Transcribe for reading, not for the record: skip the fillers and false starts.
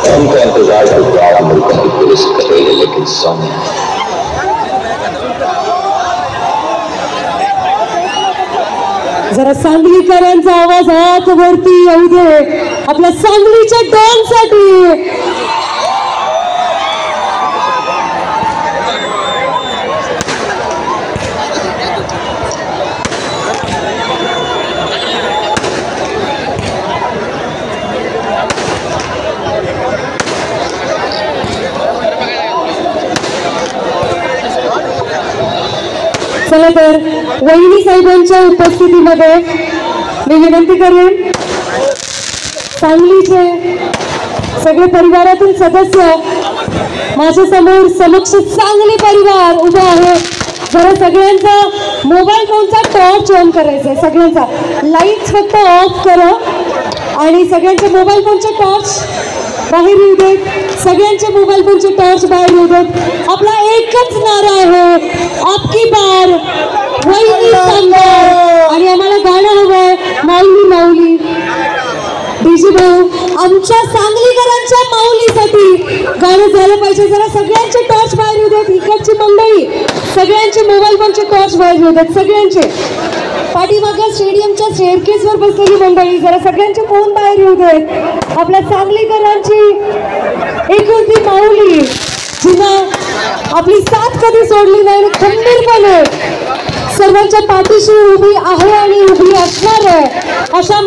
उनका इंतजार तो बात मुल्कों की पुलिस कर रही है, लेकिन सोनिया जरा सांगलीकरांचा आवाज हात वरती येऊ दे आपल्या सांगलीच्या डॉनसाठी. चला तर वहिनी साहेबांच्या उपस्थितीमध्ये मी विनंती करेन सांगलीचे सगळे परिवारातील सदस्य माझ्या समोर समक्ष सांगली परिवार उभा आहे. जरा सगळ्यांचा मोबाईल फोनचा टॉर्च ऑन करायचा आहे. सगळ्यांचा लाईट्स फक्त ऑफ करा आणि सगळ्यांचे मोबाईल फोनचे टॉर्च बाहेर येऊ देत. सगळ्यांचे मोबाईल फोनचे टॉर्च बाहेर येऊ देत. आपला एकच नारा आहे, आपकी बार वहिनी सांगणार. आणि आम्हाला गाणं हवंय माऊली माऊली. डीजी भाऊ आमच्या सांगलीकरांच्या माऊलीसाठी गाणं झालं पाहिजे. जरा सगळ्यांचे टॉर्च बाहेर येऊ देत. इकडची मंडळी सगळ्यांचे मोबाईल फोनचे टॉर्च बाहेर येऊ देत. सगळ्यांचे पाठीमागच्या स्टेडियमच्या स्टेअरकेसवर बसलेली मंडळी जरा सगळ्यांचे फोन बाहेर येऊ देत. आपल्या सांगलीकरांची एकुलती माऊली जिने आपली साथ कधी सोडली नाही, खंबीरपणे सर्वांच्या पाठीशी उभी आहे आणि उभी असणार आहे अशा